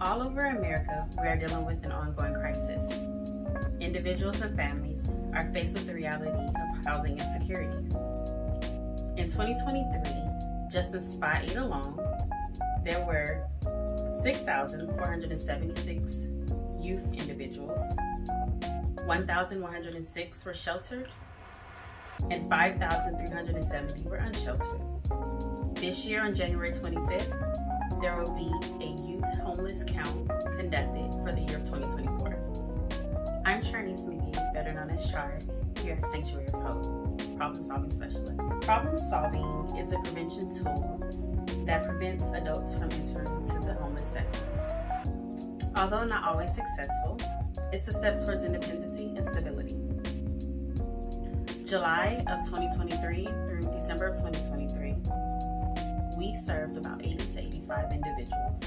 All over America, we are dealing with an ongoing crisis. Individuals and families are faced with the reality of housing insecurities. In 2023, just in Spot 8 alone, there were 6,476 youth individuals, 1,106 were sheltered, and 5,370 were unsheltered. This year, on January 25th, there will be a youth homeless count conducted for the year of 2024. I'm Charnice McGee, better known as Char, here at Sanctuary of Hope, Problem Solving Specialist. Problem solving is a prevention tool that prevents adults from entering into the homeless sector. Although not always successful, it's a step towards independency and stability. July of 2023 through December of 2023, we served about 80 to 85 individuals.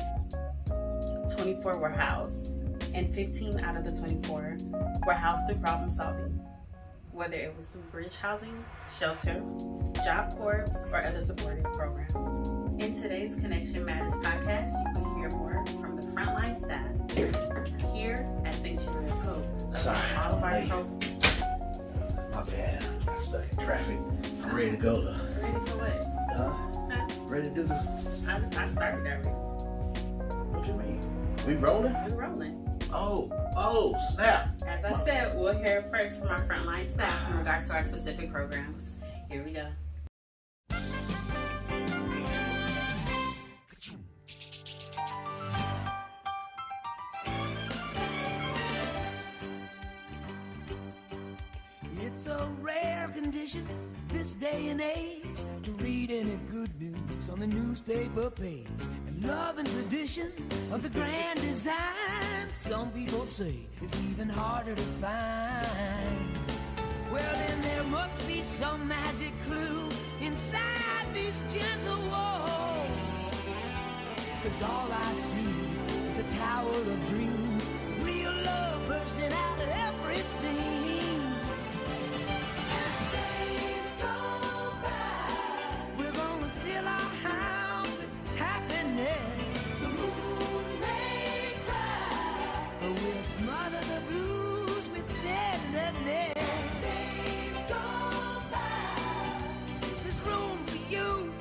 24 were housed, and 15 out of the 24 were housed through problem solving, whether it was through bridge housing, shelter, job corps, or other supportive programs. In today's Connection Matters podcast, you will hear more from the frontline staff here at Sanctuary of Hope. All of our folks. My bad. I'm stuck in traffic. I'm ready to go. Ready for what? Ready to do this? I started already. What you mean? We rolling? We're rolling. Oh, snap. As I said, we'll hear first from our frontline staff in regards to our specific programs. Here we go. It's a rare condition this day and age to read any good news on the newspaper page. And love and tradition of the grand design, some people say, is even harder to find. Well, then there must be some magic clue inside these gentle walls. 'Cause all I see is a tower of dreams, real love bursting out of every scene. Smother the blues with tenderness. As days go by, there's room for you,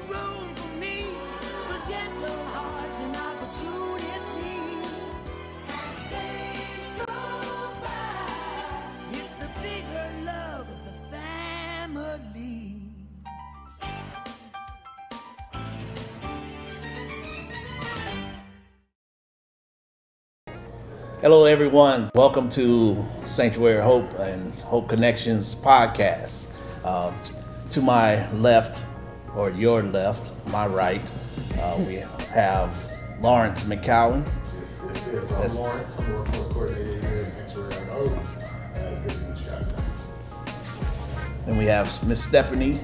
room for me, for gentle hearts and opportunity. As days go by, it's the bigger love of the family. Hello, everyone. Welcome to Sanctuary Hope and Hope Connections podcast. To my left, or your left, my right, we have Lawrence McCowan. Yes, I'm Lawrence. I'm the workforce coordinator here at Sanctuary of Hope. It's good to meet you guys. And we have Miss Stephanie.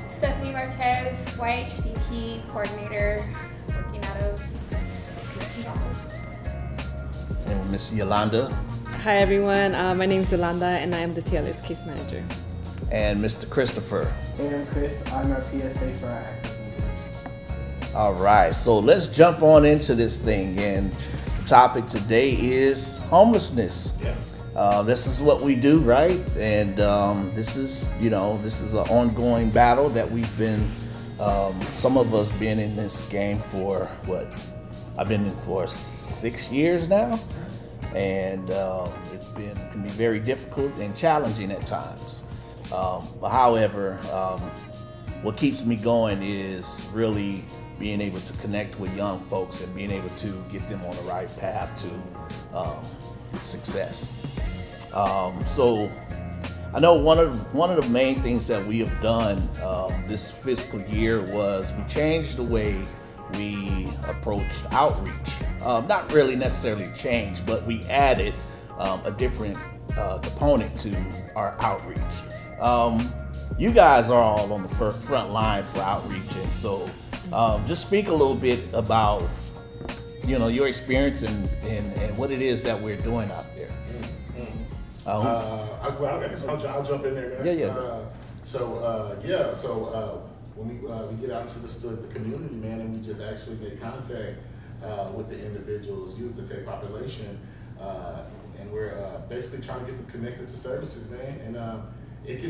Stephanie Marquez, YHDP coordinator, working out of the office. And Miss Yolanda. Hi everyone, my name is Yolanda and I am the TLS case manager. And Mr. Christopher. Hey, I'm Chris. I'm a PSA for our access team. All right, so let's jump on into this thing. And the topic today is homelessness. Yeah. This is what we do, right? And this is an ongoing battle that we've been, some of us been in this game for what? I've been in for 6 years now, and can be very difficult and challenging at times. However, what keeps me going is really being able to connect with young folks and being able to get them on the right path to success. So I know one of the main things that we have done this fiscal year was we changed the way we approached outreach. Not really necessarily changed, but we added a different component to our outreach. You guys are all on the front line for outreach, and so just speak a little bit about your experience and what it is that we're doing out there. I guess I'll jump in there next. Yeah. So when we get out into the community, man, and we just actually made contact with the individuals, youth, the tech population, and we're basically trying to get them connected to services, man. And it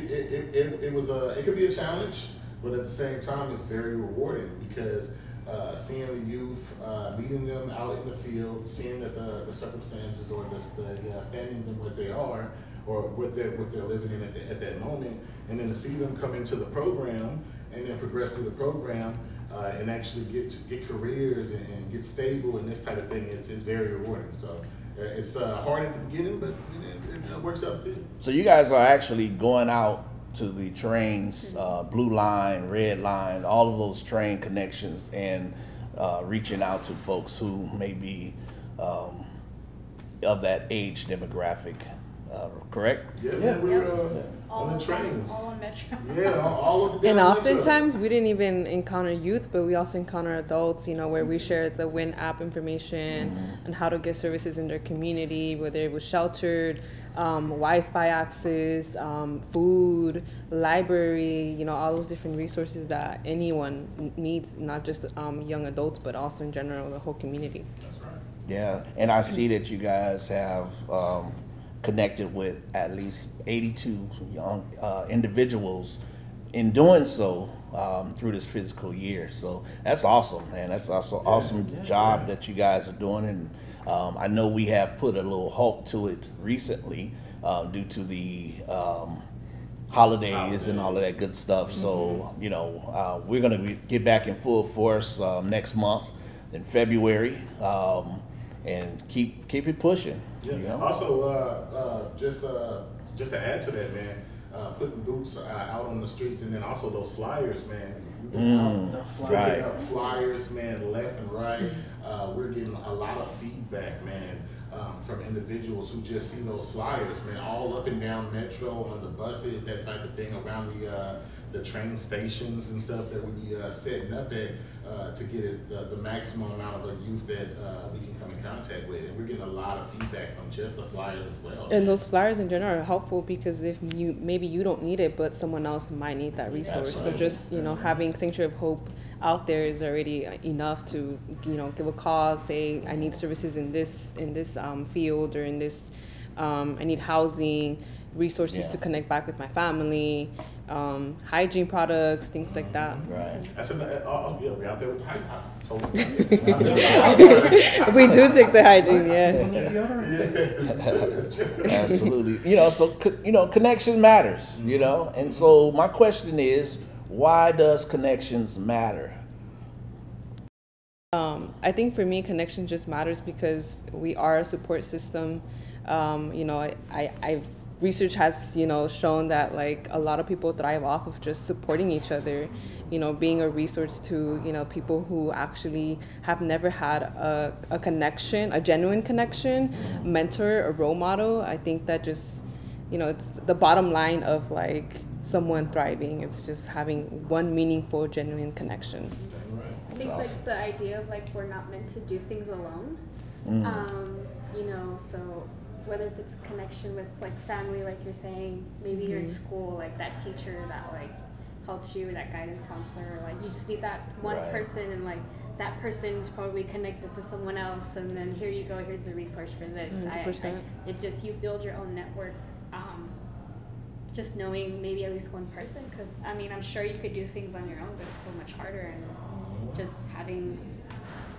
could be a challenge, but at the same time, it's very rewarding because seeing the youth, meeting them out in the field, seeing that the circumstances or the standings and what they are, or what they're living in at that moment, and then to see them come into the program and then progress through the program and actually get careers and get stable and this type of thing, it's very rewarding. So it's hard at the beginning, but it works out good. So you guys are actually going out to the trains, blue line, red line, all of those train connections, and reaching out to folks who may be of that age demographic, correct? Yeah. We're on the trains. All on Metro. Yeah, all of the And oftentimes we didn't even encounter youth, but we also encounter adults, where we share the WIN app information and how to get services in their community, whether it was sheltered, Wi-Fi access, food, library, all those different resources that anyone needs, not just young adults, but also in general, the whole community. That's right. Yeah, and I see that you guys have connected with at least 82 young individuals in doing so through this fiscal year. So that's awesome, man. That's also an awesome job that you guys are doing. And I know we have put a little halt to it recently due to the holidays and all of that good stuff. So, we're going to get back in full force next month in February and keep it pushing. Yeah. Also, just to add to that, man, putting boots out on the streets, and then also those flyers, man. Sticking up flyers, man, left and right. We're getting a lot of feedback, man, from individuals who just see those flyers, man, all up and down Metro, on the buses, that type of thing, around the train stations and stuff that we be setting up at to get the maximum amount of youth that we can come in contact with. And we're getting a lot of feedback from just the flyers as well. And those flyers in general are helpful because if maybe you don't need it, but someone else might need that resource. Absolutely. So just, having Sanctuary of Hope out there is already enough to, give a call, say, I need services in this field, or in this, I need housing, resources to connect back with my family, hygiene products, things like that. Right. That's we're out there with hygiene. We do take the hygiene, Absolutely. So connection matters. And so my question is, why does connections matter? I think for me, connection just matters because we are a support system. Research has, shown that a lot of people thrive off of just supporting each other, being a resource to, people who actually have never had a connection, a genuine connection, mentor, a role model. I think that just, it's the bottom line of someone thriving. It's just having one meaningful, genuine connection. I think awesome. The idea of we're not meant to do things alone. So whether it's a connection with family, like you're saying, maybe you're in school, that teacher that helped you, that guidance counselor, you just need that one person, and that person is probably connected to someone else, and then here you go, here's the resource for this. 100%. It just, you build your own network, just knowing maybe at least one person, because I'm sure you could do things on your own, but it's so much harder, and just having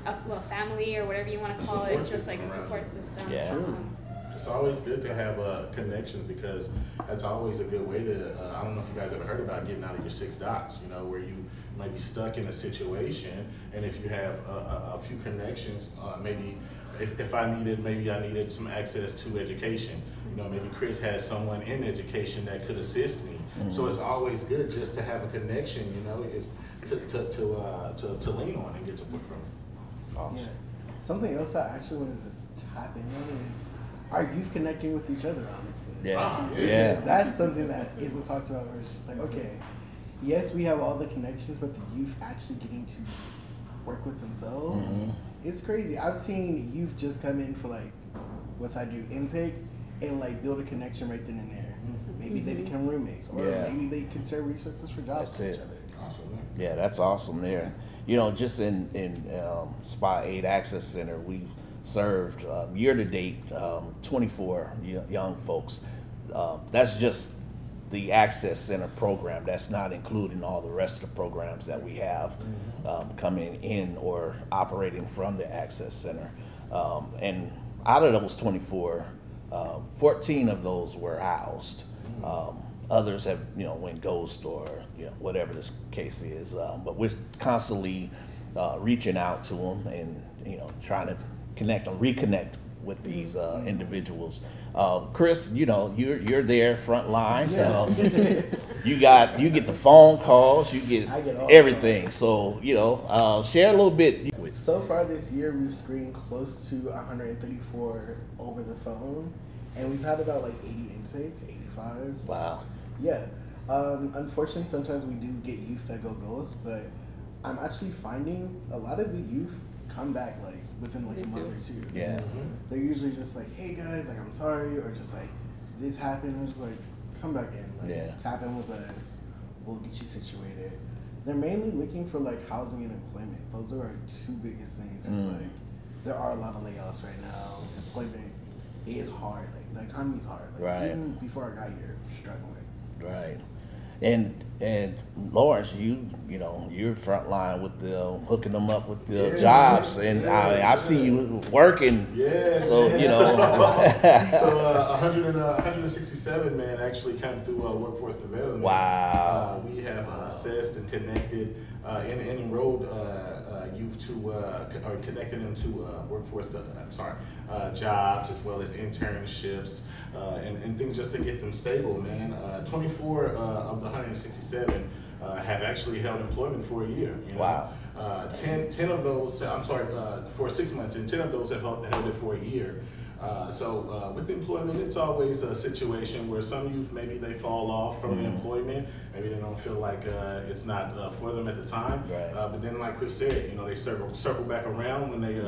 a family or whatever you want to call it, just a support system. Yeah. It's always good to have a connection, because that's always a good way to, I don't know if you guys ever heard about getting out of your 6 dots, where you might be stuck in a situation, and if you have a few connections, maybe if I needed some access to education, maybe Chris has someone in education that could assist me. So it's always good just to have a connection, is to lean on and get support from. Awesome. Yeah. Something else I actually wanted to tap in on is, are youth connecting with each other, honestly? Yeah. That's something that isn't talked about, where it's just okay, yes, we have all the connections, but the youth actually getting to work with themselves, it's crazy. I've seen youth just come in for what I do, intake, and build a connection right then and there. Maybe they become roommates, or maybe they can serve resources for jobs to each other. Awesome. Yeah, that's awesome there. You know, just in SPA 8 Access Center, we've served year to date 24 young folks. That's just the Access Center program. That's not including all the rest of the programs that we have coming in or operating from the Access Center. And out of those 24, 14 of those were housed. Others have, went ghost or, whatever this case is. But we're constantly reaching out to them and, trying to connect and reconnect with these individuals. Chris, you're there front line. You get the phone calls, you get everything. So, share a little bit. So far this year, we've screened close to 134 over the phone, and we've had about like 80 intakes, 85. Wow. Yeah. Unfortunately, sometimes we do get youth that go ghost, but I'm actually finding a lot of the youth come back like within like a month or two. Yeah. They're usually just like, hey guys, like I'm sorry, or just like this happened. I'm just like, come back in, like tap in with us. We'll get you situated. They're mainly looking for like housing and employment. Those are our two biggest things. It's like there are a lot of layoffs right now. Employment is hard. Like the economy's hard. Like, even before I got here, struggling. Right. And Lawrence, you're front line with the hooking them up with the jobs, and I see you working. Yeah. So so 167 man actually come through workforce development. Wow. We have assessed and connected and enrolled youth to or connecting them to jobs as well as internships and things just to get them stable, man. 24 of the 167 have actually held employment for a year. Wow. 10 of those, for 6 months, and 10 of those have held it for a year. So with employment, it's always a situation where some youth, maybe they fall off from the employment, maybe they don't feel like it's not for them at the time. Right. But then, like Chris said, they circle back around when they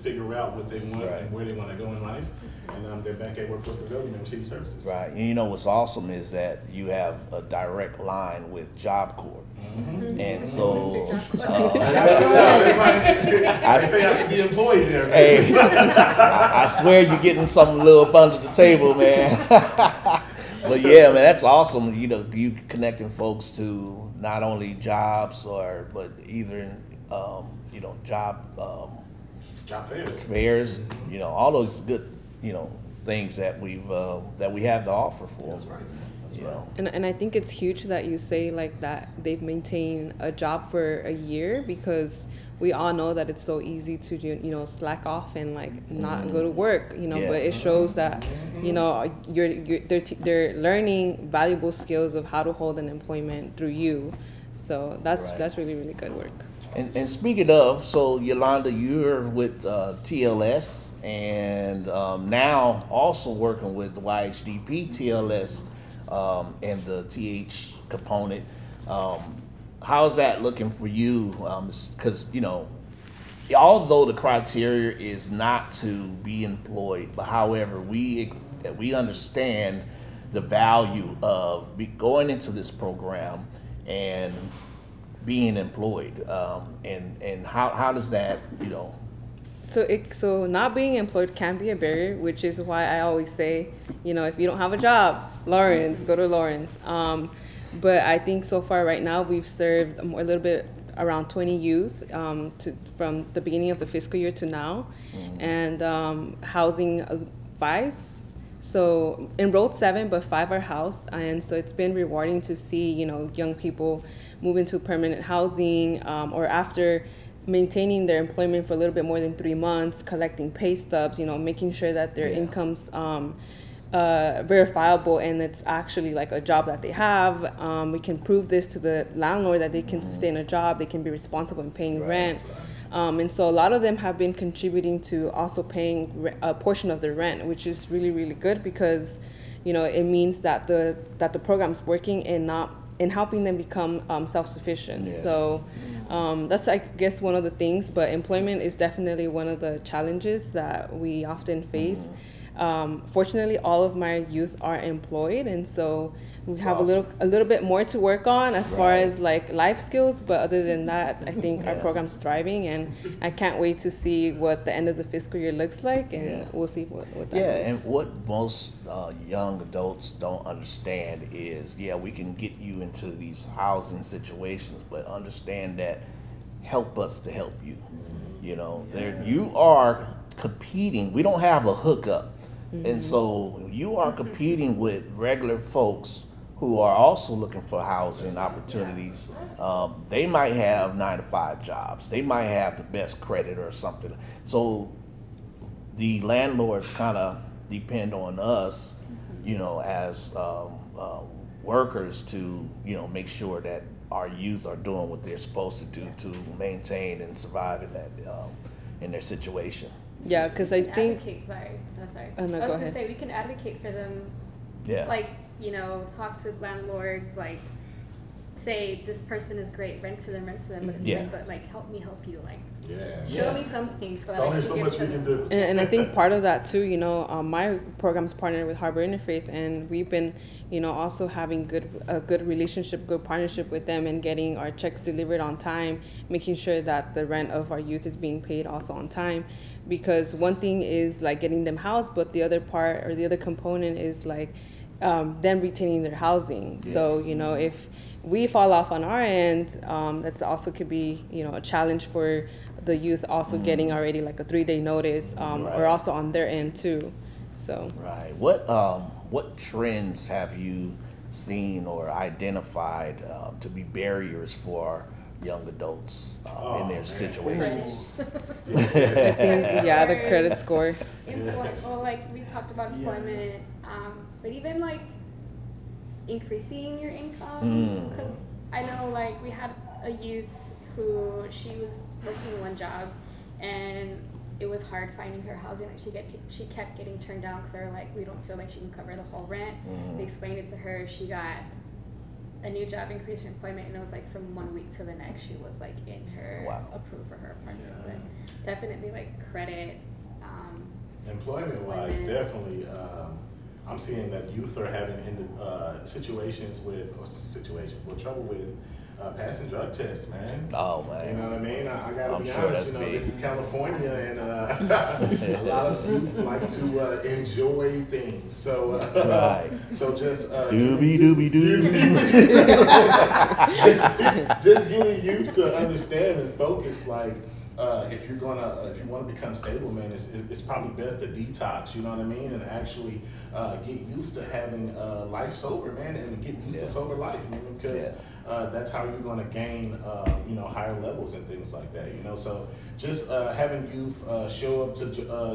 figure out what they want and where they want to go in life, and they're back at workforce development and receiving services. Right. And what's awesome is that you have a direct line with Job Corps. And so I say I should be employed there. Hey, I swear you're getting something a little up under the table, man. But yeah, man, that's awesome. You connecting folks to not only jobs but either job fairs. All those good things that we have to offer for them. That's right. And I think it's huge that you say like that they've maintained a job for a year, because we all know that it's so easy to slack off and like not go to work, but it shows that they're learning valuable skills of how to hold an employment through you. So that's really, really good work. And speaking of, so Yolanda, you're with TLS and now also working with YHDP TLS and the TH component. How's that looking for you? Because, although the criteria is not to be employed, but however, we understand the value of going into this program and being employed. And how does that, So not being employed can be a barrier, which is why I always say, if you don't have a job, Lawrence, go to Lawrence. But I think so far right now we've served a little bit around 20 youth from the beginning of the fiscal year to now, and housing 5. So enrolled 7, but 5 are housed, and so it's been rewarding to see young people move into permanent housing or after maintaining their employment for a little bit more than 3 months, collecting pay stubs, making sure that their income's verifiable and it's actually like a job that they have. We can prove this to the landlord that they can sustain a job, they can be responsible in paying rent. And so a lot of them have been contributing to also paying a portion of their rent, which is really, really good because, it means that the program's working and helping them become self-sufficient. Yes. So that's, I guess, one of the things, but employment is definitely one of the challenges that we often face. Fortunately, all of my youth are employed, and so we have awesome. a little bit more to work on as far as like life skills. But other than that, I think our program's thriving, and I can't wait to see what the end of the fiscal year looks like, and we'll see what that is. And what most young adults don't understand is, we can get you into these housing situations, but understand that help us to help you. You know, you are competing. We don't have a hookup. And so you are competing with regular folks who are also looking for housing opportunities. They might have 9-to-5 jobs. They might have the best credit or something. So the landlords kind of depend on us, as workers to, make sure that our youth are doing what they're supposed to do to maintain and survive in that in their situation. Yeah, because I think. Sorry. Oh, no, I was go gonna ahead. say we can advocate for them. Yeah. Like, talk to landlords. Like, say this person is great, rent to them. But it's like, but like, help me help you. Like, show me something. So There's only so much we can do. And I think part of that too, my program's partnered with Harbor Interfaith, and we've been, also having a good relationship, good partnership with them, and getting our checks delivered on time, making sure that the rent of our youth is being paid also on time. Because one thing is like getting them housed, but the other part or the other component is like them retaining their housing. Yeah. So, if we fall off on our end, that's also could be, a challenge for the youth also getting already like a 3-day notice, or also on their end too. So what trends have you seen or identified to be barriers for young adults in their situations? The credit score. Well, like we talked about employment, but even like increasing your income, because I know like we had a youth who she was working one job and it was hard finding her housing. Like she kept getting turned down because they're like, we don't feel like she can cover the whole rent. They explained it to her. She got a new job, increased her employment, and it was like from 1 week to the next she was like in her approved for her apartment. But definitely like credit. Employment wise, definitely. I'm seeing that youth are having trouble with passing drug tests, man. Oh man. You know what I mean? I gotta be sure honest. This is California, and a lot of youth like to enjoy things. So so just doobie doo. just getting youth to understand and focus, like. If you want to become stable, man, it's probably best to detox. You know what I mean, and actually get used to having life sober, man, and get used to sober life, man, because that's how you're going to gain, higher levels and things like that. So just having youth show up to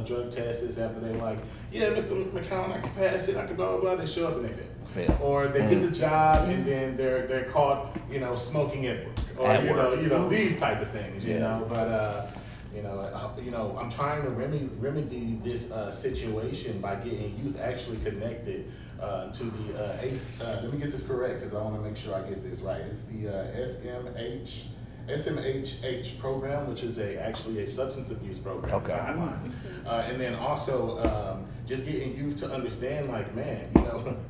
drug tests after they're like, yeah, Mr. McCown, I can pass it, I can blah blah blah. They show up and they fail. Or they get the job and then they're caught, smoking at work, or these type of things, you know. But I'm trying to remedy this situation by getting youth actually connected to the ACE. Let me get this correct because I want to make sure I get this right. It's the SMHH program, which is actually a substance abuse program. Okay. And then also just getting youth to understand, like, man,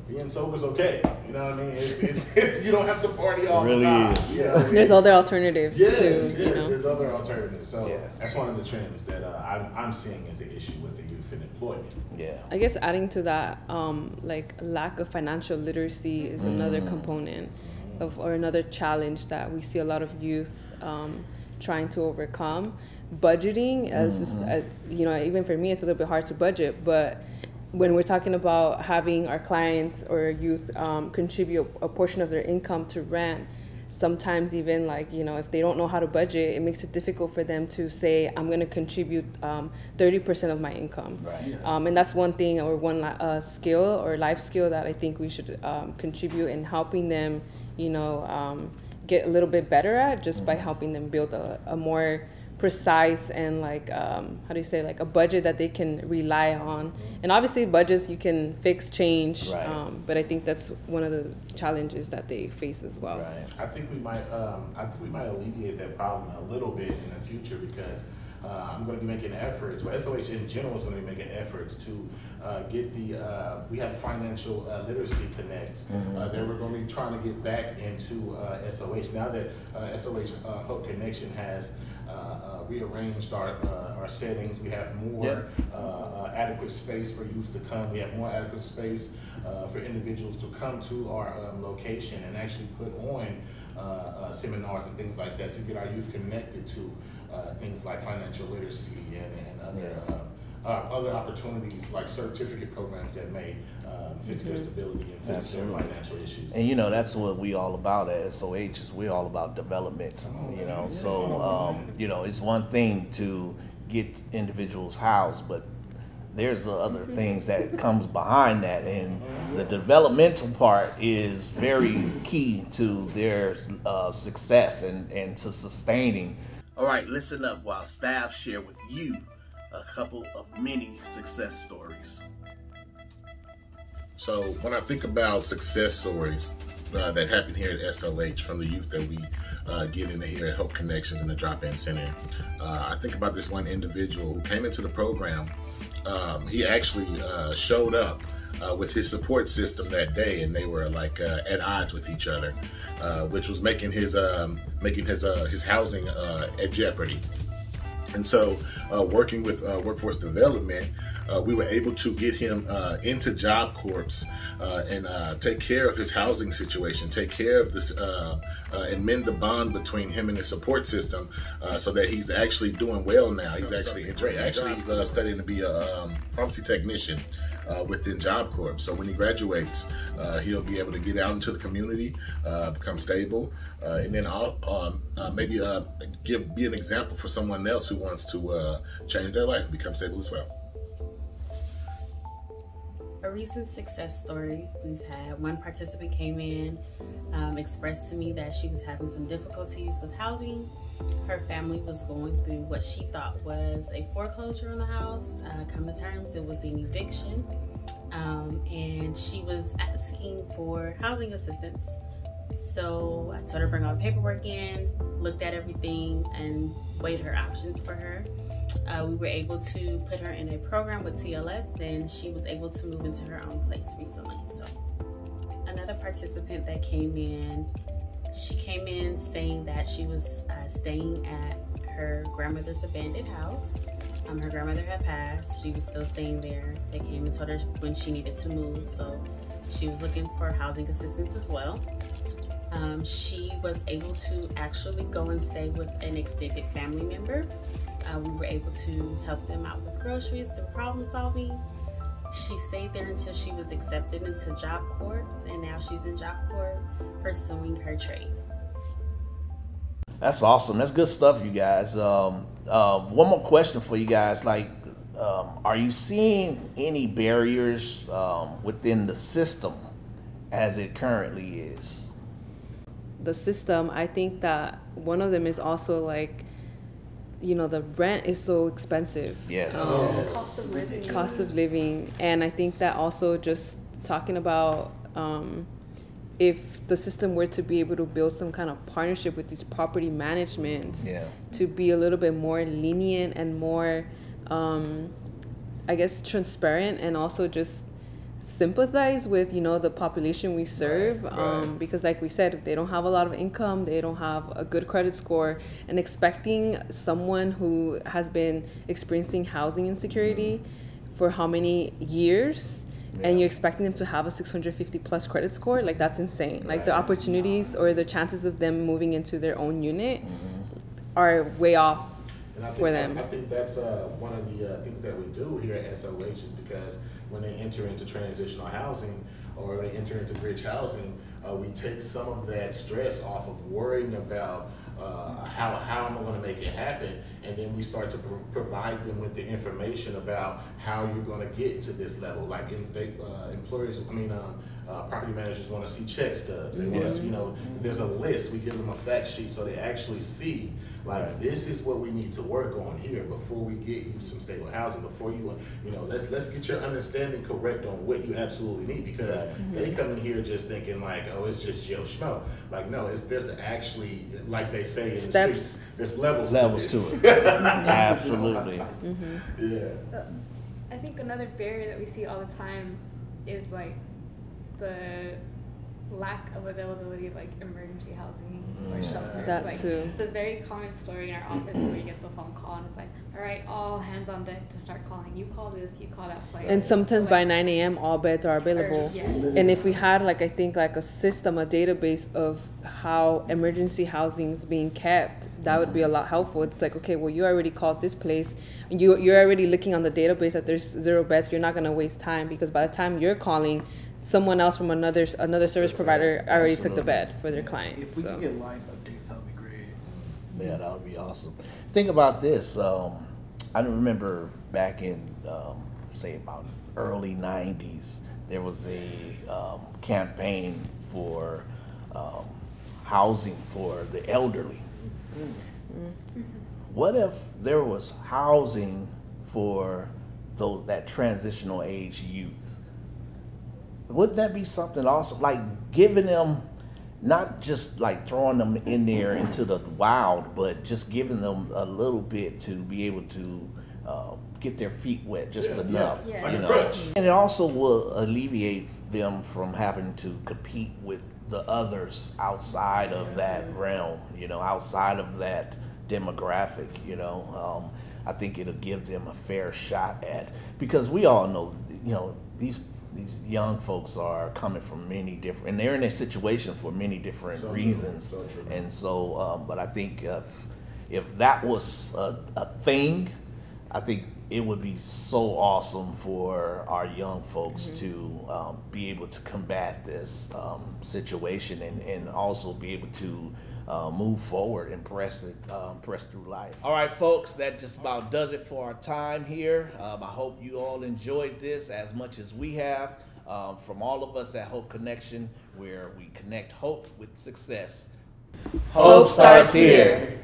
being sober is okay. You know what I mean? It's you don't have to party all the time. Is. There's other alternatives too. There's other alternatives. So that's one of the trends that I'm seeing as an issue with the youth and employment. Yeah. I guess adding to that, like lack of financial literacy is another component or another challenge that we see a lot of youth trying to overcome. Budgeting, even for me, it's a little bit hard to budget, but when we're talking about having our clients or youth contribute a portion of their income to rent, sometimes even if they don't know how to budget, it makes it difficult for them to say, I'm going to contribute 30% of my income. Right. And that's one thing or one skill or life skill that I think we should contribute in helping them, get a little bit better at, just by helping them build a more precise and a budget that they can rely on. And obviously budgets you can fix, change, but I think that's one of the challenges that they face as well. Right. I think we might alleviate that problem a little bit in the future because I'm going to be making efforts, well, SOH in general is going to be making efforts to get we have Financial Literacy Connect that we're going to be trying to get back into SOH. Now that SOH Hope Connection has rearranged our settings, we have more adequate space for youth to come. We have more adequate space for individuals to come to our location and actually put on seminars and things like that to get our youth connected to things like financial literacy and other opportunities like certificate programs that may fix their stability and fix their financial issues. And that's what we all about at SOH is we're all about development. So it's one thing to get individuals housed, but there's other things that comes behind that, and the developmental part is very key to their success and to sustaining. All right, listen up while staff share with you a couple of many success stories. So when I think about success stories that happen here at SOH from the youth that we get in here at Hope Connections in the Drop-In Center, I think about this one individual who came into the program. He actually showed up with his support system that day, and they were like at odds with each other, which was making his housing at jeopardy. And so, working with workforce development, we were able to get him into Job Corps and take care of his housing situation, take care of this, and mend the bond between him and his support system, so that he's actually doing well now. He's actually enjoying. Actually, he's studying to be a pharmacy technician within Job Corps. So when he graduates, he'll be able to get out into the community, become stable, and then maybe be an example for someone else who wants to change their life and become stable as well. A recent success story we've had, one participant came in, expressed to me that she was having some difficulties with housing. Her family was going through what she thought was a foreclosure on the house. Come to terms, it was an eviction. And she was asking for housing assistance. So I told her to bring all the paperwork in, looked at everything, and weighed her options for her. We were able to put her in a program with TLS, and she was able to move into her own place recently. So another participant that came in, she came in saying that she was staying at her grandmother's abandoned house. Her grandmother had passed. She was still staying there. They came and told her when she needed to move, so she was looking for housing assistance as well. She was able to actually go and stay with an extended family member. We were able to help them out with groceries, through problem solving. She stayed there until she was accepted into Job Corps, and now she's in Job Corps pursuing her trade. That's awesome. That's good stuff, you guys. One more question for you guys. Are you seeing any barriers within the system as it currently is? The system, I think that one of them is also the rent is so expensive. Yes. Cost of living. And I think that also just talking about if the system were to be able to build some kind of partnership with these property managements to be a little bit more lenient and more, transparent, and also just sympathize with the population we serve, because like we said, they don't have a lot of income, they don't have a good credit score, and expecting someone who has been experiencing housing insecurity for how many years, and you're expecting them to have a 650 plus credit score, that's insane. The opportunities or the chances of them moving into their own unit are way off for them. I think that's one of the things that we do here at SOH is because when they enter into transitional housing or they enter into bridge housing, we take some of that stress off of worrying about how am I going to make it happen, and then we start to provide them with the information about how you're going to get to this level. property managers want to see check stubs. They want to see, there's a list. We give them a fact sheet so they actually see, like, this is what we need to work on here before we get you some stable housing, before you, let's get your understanding correct on what you absolutely need, because they come in here just thinking like, oh, it's just Joe Schmo. Like, no, there's actually, like they say in the streets, there's levels to it. Absolutely. Yeah. I think another barrier that we see all the time is like the lack of availability of like emergency housing or shelters. That like, too. It's a very common story in our office where we get the phone call and it's like, all right, all hands on deck to start calling. You call this, you call that place. And sometimes by 9 a.m. all beds are available. Yes. And if we had like, I think like a system, a database of how emergency housing is being kept, that would be a lot helpful. It's like, okay, well, you already called this place. You're already looking on the database that there's 0 beds. You're not going to waste time, because by the time you're calling, someone else from another service provider already took the bed for their client. If we could get live updates, that would be great. Yeah, that would be awesome. Think about this. I remember back in, say, about early 90s, there was a campaign for housing for the elderly. What if there was housing for that transitional age youth? Wouldn't that be something awesome? Like giving them, not just like throwing them in there into the wild, but just giving them a little bit to be able to get their feet wet just enough, Yeah. you know. And it also will alleviate them from having to compete with the others outside of that realm, outside of that demographic, I think it'll give them a fair shot at, because we all know, these young folks are coming from many different, and they're in a situation for many different reasons. And so, but I think if that was a thing, I think it would be so awesome for our young folks to be able to combat this situation and also be able to move forward and press through life. All right, folks, that just about does it for our time here. I hope you all enjoyed this as much as we have. From all of us at Hope Connection, where we connect hope with success. Hope starts here.